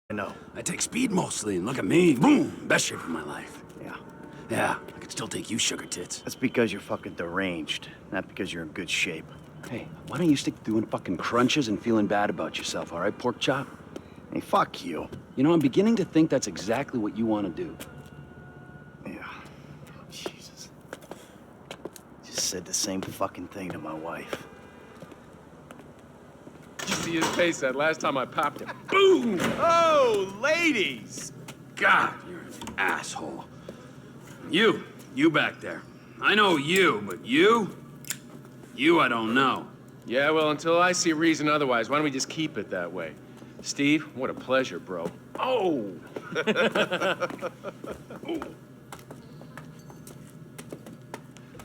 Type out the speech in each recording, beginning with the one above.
I know. I take speed mostly, and look at me. Boom! Best shape of my life. Yeah. Yeah, I could still take you, sugar tits. That's because you're fucking deranged, not because you're in good shape. Hey, why don't you stick to doing fucking crunches and feeling bad about yourself, all right, pork chop? Hey, fuck you. You know, I'm beginning to think that's exactly what you want to do. Yeah. Jesus. Just said the same fucking thing to my wife. You see his face that last time I popped him. Boom! Oh, ladies! God, you're an asshole. You back there. I know you, but you I don't know. Yeah, well, until I see reason otherwise, why don't we just keep it that way? Steve, what a pleasure, bro. Oh!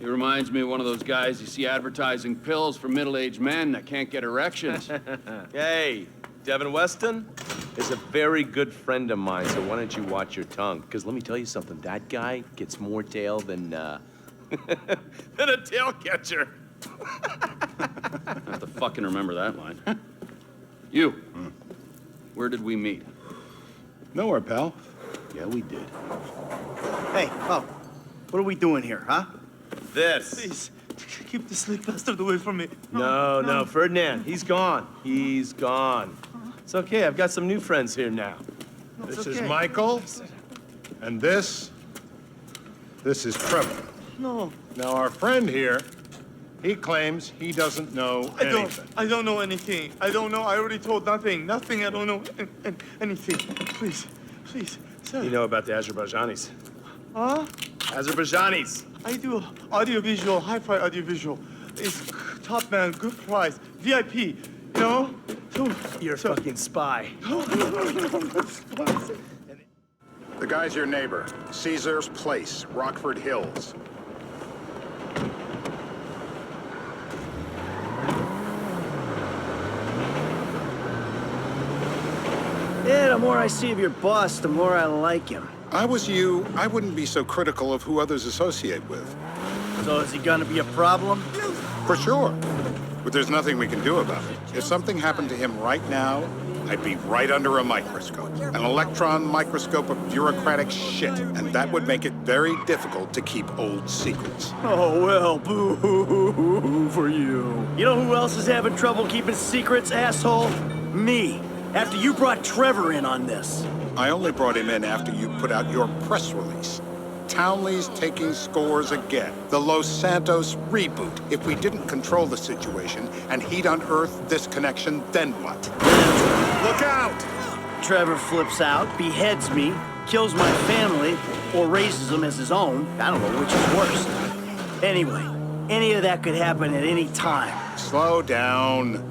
He reminds me of one of those guys you see advertising pills for middle-aged men that can't get erections. Hey, Devin Weston is a very good friend of mine, so why don't you watch your tongue? Because let me tell you something, that guy gets more tail than, than a tail catcher. I have to fucking remember that line. You, where did we meet? Nowhere, pal. Yeah, we did. Hey, oh, what are we doing here, huh? This. Please, keep the sleep bastard away from me. No, Ferdinand, he's gone. He's gone. It's okay, I've got some new friends here now. This is Michael, and this is Trevor. No, Now, our friend here, he claims he doesn't know anything. I don't know anything. I don't know. I already told nothing. Nothing. I don't know anything. Please, sir. You know about the Azerbaijanis. Huh? Azerbaijanis. I do audiovisual, hi-fi audiovisual. It's top man, good price, VIP. You know? You're a fucking spy. The guy's your neighbor. Caesar's Place, Rockford Hills. Yeah, the more I see of your boss, the more I like him. I was you, I wouldn't be so critical of who others associate with. So is he gonna be a problem? For sure. But there's nothing we can do about it. If something happened to him right now, I'd be right under a microscope. An electron microscope of bureaucratic shit. And that would make it very difficult to keep old secrets. Oh, well, boo for you. You know who else is having trouble keeping secrets, asshole? Me. After you brought Trevor in on this. I only brought him in after you put out your press release. Townley's taking scores again. The Los Santos reboot. If we didn't control the situation and he'd unearthed this connection, then what? Look out! Trevor flips out, beheads me, kills my family, or raises them as his own. I don't know which is worse. Anyway, any of that could happen at any time. Slow down.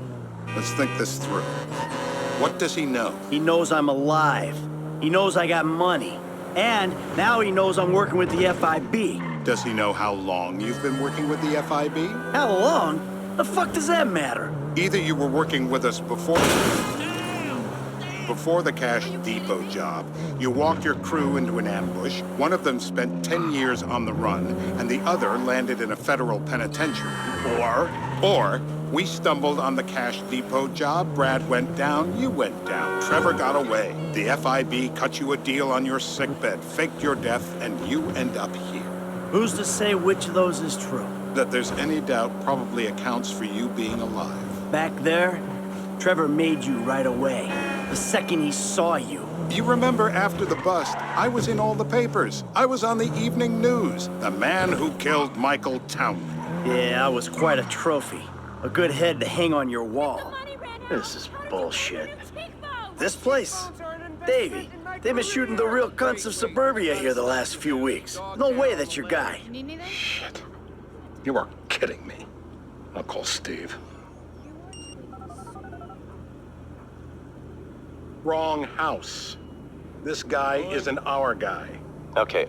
Let's think this through. What does he know? He knows I'm alive. He knows I got money. And now he knows I'm working with the FIB. Does he know how long you've been working with the FIB? How long? The fuck does that matter? Either you were working with us before the Cash Depot job, you walked your crew into an ambush, one of them spent 10 years on the run, and the other landed in a federal penitentiary. Or we stumbled on the Cash Depot job, Brad went down, you went down, Trevor got away. The FIB cut you a deal on your sickbed, faked your death, and you end up here. Who's to say which of those is true? That there's any doubt probably accounts for you being alive. Back there, Trevor made you right away. The second he saw you. You remember after the bust, I was in all the papers. I was on the evening news. The man who killed Michael Townley. Yeah, I was quite a trophy. A good head to hang on your wall. This is bullshit. This place? Davey, they've been shooting the real cunts of suburbia here the last few weeks. No way that's your guy. Shit. You are kidding me. I'll call Steve. Wrong house. This guy isn't our guy. Okay.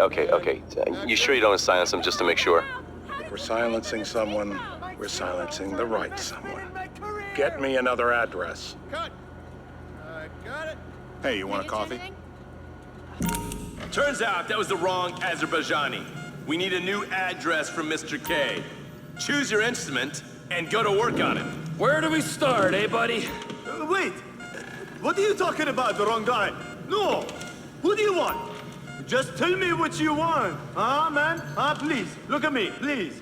You sure you don't silence him just to make sure? If we're silencing someone, we're silencing the right someone. Get me another address. Cut. Got it. Hey, you want a coffee? Turns out that was the wrong Azerbaijani. We need a new address from Mr. K. Choose your instrument and go to work on it. Where do we start, eh, buddy? Wait! What are you talking about, the wrong guy? No! Who do you want? Just tell me what you want. Huh, man? Huh, please. Look at me, please.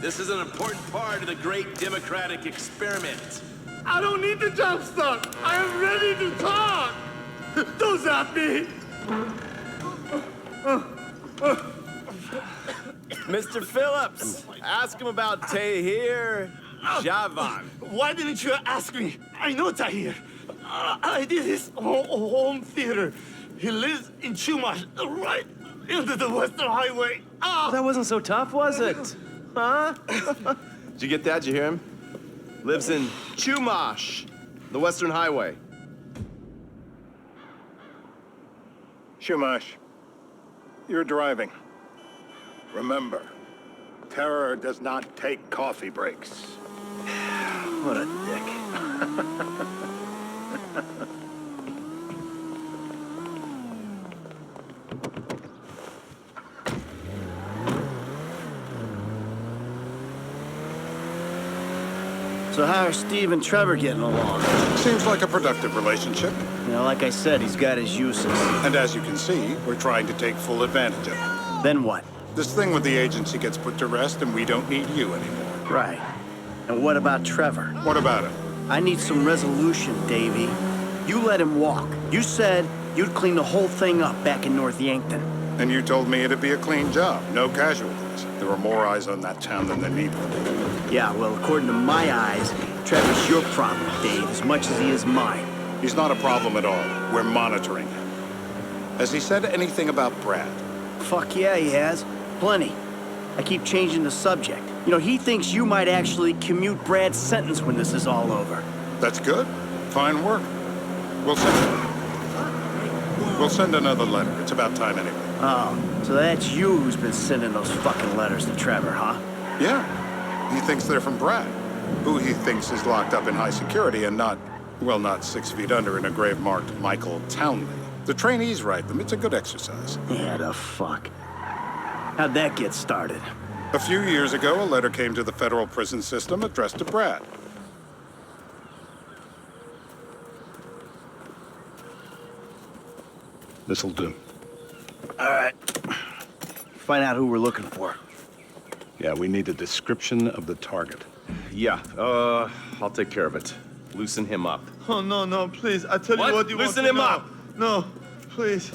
This is an important part of the great democratic experiment. I don't need the jump start. I am ready to talk. Don't zap me. Mr. Phillips, ask him about Tahir Javan. Why didn't you ask me? I know Tahir. I did his home theater. He lives in Chumash, right into the Western Highway. That wasn't so tough, was it? Huh? Did you get that? Did you hear him? Lives in Chumash, the Western Highway. Shumash, you're driving. Remember, terror does not take coffee breaks. What a dick. So how are Steve and Trevor getting along? Seems like a productive relationship. You know, like I said, he's got his uses. And as you can see, we're trying to take full advantage of it. Then what? This thing with the agency gets put to rest and we don't need you anymore. Right. And what about Trevor? What about it? I need some resolution, Davey. You let him walk. You said you'd clean the whole thing up back in North Yankton. And you told me it'd be a clean job, no casualties. There were more eyes on that town than there needed to be. Yeah, well, according to my eyes, Trevor's your problem, Dave, as much as he is mine. He's not a problem at all. We're monitoring him. Has he said anything about Brad? Fuck yeah, he has. Plenty. I keep changing the subject. You know, he thinks you might actually commute Brad's sentence when this is all over. That's good. Fine work. We'll send another letter. It's about time anyway. Oh, so that's you who's been sending those fucking letters to Trevor, huh? Yeah. He thinks they're from Brad, who he thinks is locked up in high security and not 6 feet under in a grave marked Michael Townley. The trainees write them. It's a good exercise. Yeah, the fuck. How'd that get started? A few years ago, a letter came to the federal prison system addressed to Brad. This'll do. All right. Find out who we're looking for. Yeah, we need a description of the target. Yeah, I'll take care of it. Loosen him up. Oh, no, no, please. I tell What? you what you Loosen want to him know. up. No, please.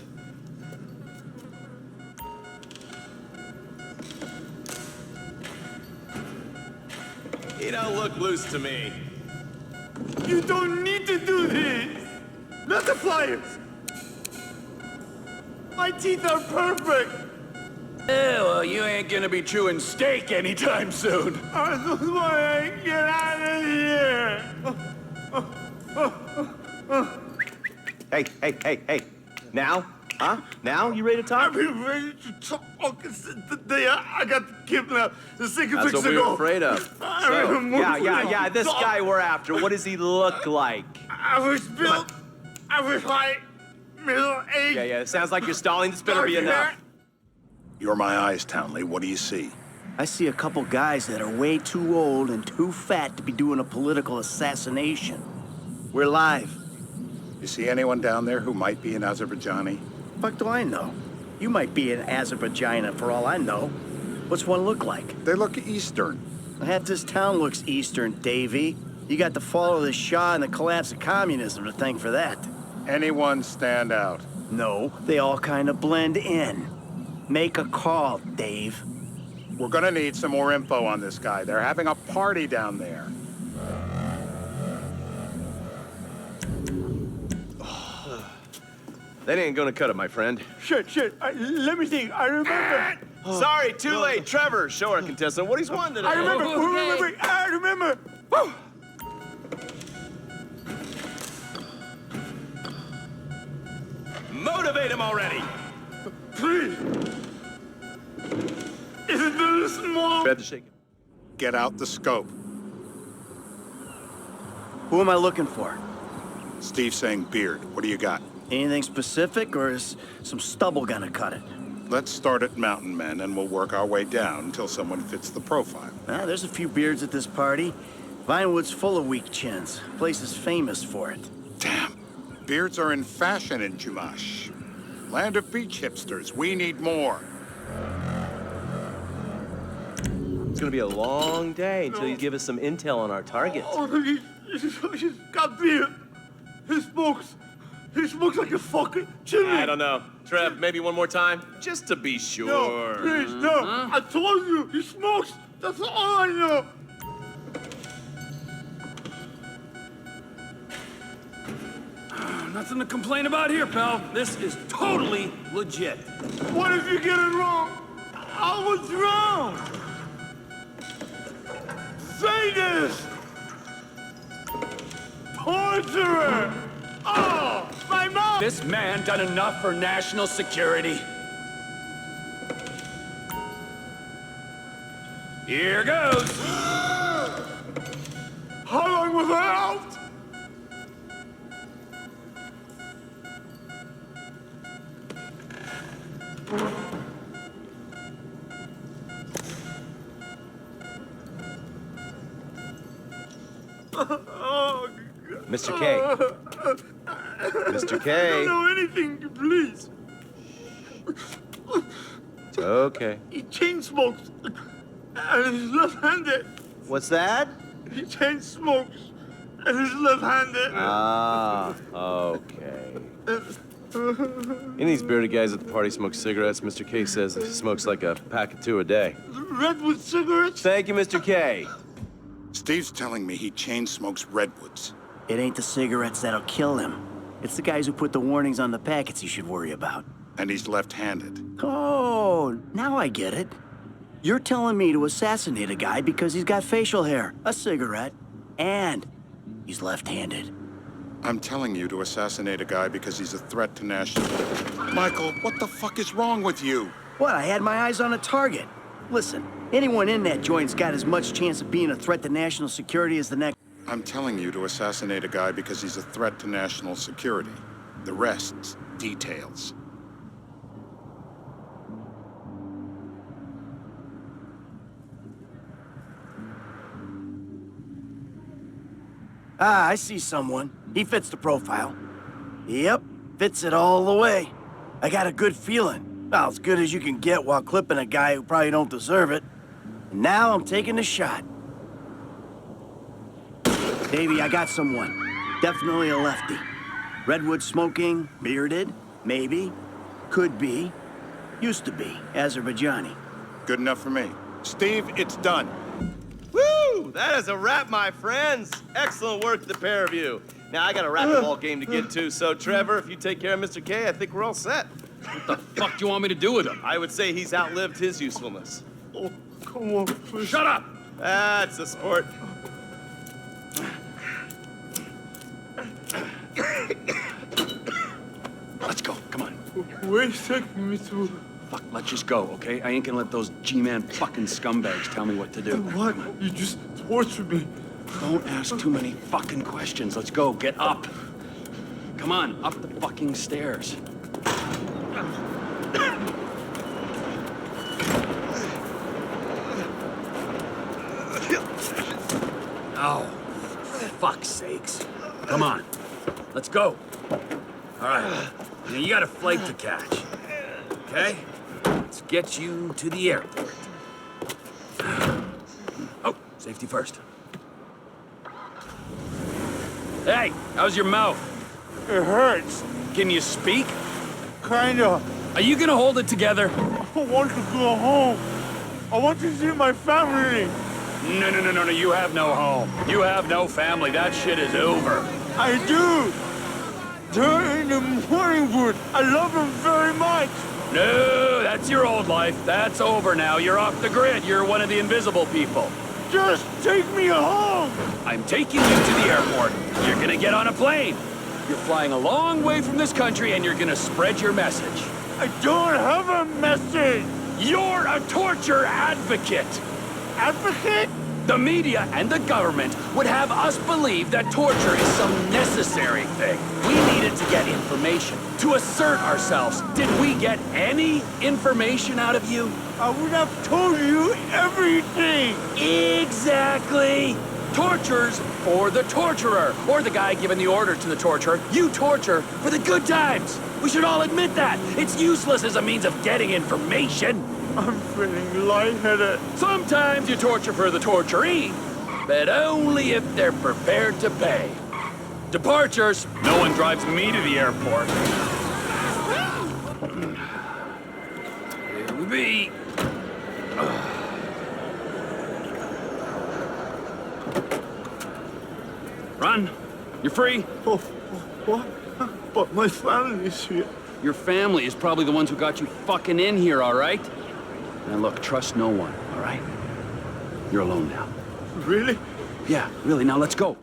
He don't look loose to me. You don't need to do this. Not the flyers. My teeth are perfect. Yeah, well, you ain't gonna be chewing steak anytime soon. I just want to get out of here. Hey. Now? Huh? Now? You ready to I've talk? been ready to talk since the day I got kidnapped. The second That's weeks what we ago. were afraid of. I So, remember yeah, this talk. guy we're after, what does he look like? I was built. I was like middle-aged. Yeah, it sounds like you're stalling. This better be dark hair. enough. You're my eyes, Townley. What do you see? I see a couple guys that are way too old and too fat to be doing a political assassination. We're live. You see anyone down there who might be an Azerbaijani? Fuck do I know? You might be an Azerbaijan for all I know. What's one look like? They look Eastern. Half this town looks Eastern, Davy. You got the fall of the Shah and the collapse of communism to thank for that. Anyone stand out? No, they all kind of blend in. Make a call, Dave. We're gonna need some more info on this guy. They're having a party down there. That ain't gonna cut it, my friend. Shit. Let me think. I remember. Sorry, too late. Trevor, show our contestant what he's won today. I remember. I remember. Woo! Motivate him already. Please. Is it little small? Grab the shaker. Get out the scope. Who am I looking for? Steve's saying beard. What do you got? Anything specific, or is some stubble gonna cut it? Let's start at Mountain Men, and we'll work our way down until someone fits the profile. There's a few beards at this party. Vinewood's full of weak chins. Place is famous for it. Damn. Beards are in fashion in Chumash. Land of beach hipsters. We need more. It's gonna be a long day until you give us some intel on our targets. Oh, he's got beard. He smokes like a fucking chimney. I don't know. Trev, maybe one more time? Just to be sure. No, please, no. I told you, he smokes. That's all I know. Nothing to complain about here, pal. This is totally legit. What if you get it wrong? I was wrong. Say this. Torturer. Oh, my mouth. This man done enough for national security. Here goes. How long was I out? Oh, Mr. K. Mr. I K. don't know anything, please. It's okay. He chain smokes. And he's left-handed. What's that? He chain smokes. And he's left-handed. Ah, okay. Any of these bearded guys at the party smoke cigarettes. Mr. K says he smokes like a pack of 2 a day. Redwood cigarettes? Thank you, Mr. K. Steve's telling me he chain smokes redwoods. It ain't the cigarettes that'll kill him. It's the guys who put the warnings on the packets you should worry about. And he's left-handed. Oh, now I get it. You're telling me to assassinate a guy because he's got facial hair, a cigarette, and he's left-handed. I'm telling you to assassinate a guy because he's a threat to national... Michael, what the fuck is wrong with you? What, I had my eyes on a target. Listen, anyone in that joint's got as much chance of being a threat to national security as the next... I'm telling you to assassinate a guy because he's a threat to national security. The rest's details. Ah, I see someone. He fits the profile. Yep, fits it all the way. I got a good feeling. Well, as good as you can get while clipping a guy who probably don't deserve it. And now I'm taking the shot. Davey, I got someone. Definitely a lefty. Redwood smoking, bearded, maybe, could be, used to be, Azerbaijani. Good enough for me. Steve, it's done. Woo! That is a wrap, my friends. Excellent work, the pair of you. Now, I got a racquetball game to get to, so Trevor, if you take care of Mr. K, I think we're all set. What the fuck do you want me to do with him? I would say he's outlived his usefulness. Oh, come on, please. Shut up! That's a sport. Let's go, come on. Where's taking me to? Fuck, let's just go, okay? I ain't gonna let those G-Man fucking scumbags tell me what to do. What? You just tortured me. Don't ask too many fucking questions. Let's go, get up. Come on, up the fucking stairs. Oh, for fuck's sakes. Come on, let's go. All right, now you got a flight to catch, okay? Let's get you to the airport. Oh, safety first. Hey, how's your mouth? It hurts. Can you speak? Kinda. Are you gonna hold it together? I want to go home. I want to see my family. No, you have no home. You have no family. That shit is over. I do. They're in the morning wood. I love them very much. No, that's your old life. That's over now. You're off the grid. You're one of the invisible people. Just take me home. I'm taking you to the airport. You're gonna get on a plane. You're flying a long way from this country and you're gonna spread your message. I don't have a message. You're a torture advocate. Advocate? The media and the government would have us believe that torture is some necessary thing. We needed to get information, to assert ourselves. Did we get any information out of you? I would have told you everything. Exactly. tortures for the torturer, or the guy giving the orders to the torturer. You torture for the good times. We should all admit that. It's useless as a means of getting information. I'm feeling lightheaded. Sometimes you torture for the torturee, but only if they're prepared to pay. Departures. No one drives me to the airport. Here we be. Run. You're free. Oh, what? But my family's here. Your family is probably the ones who got you fucking in here, all right? Now look, trust no one, all right? You're alone now. Really? Yeah, really. Now let's go.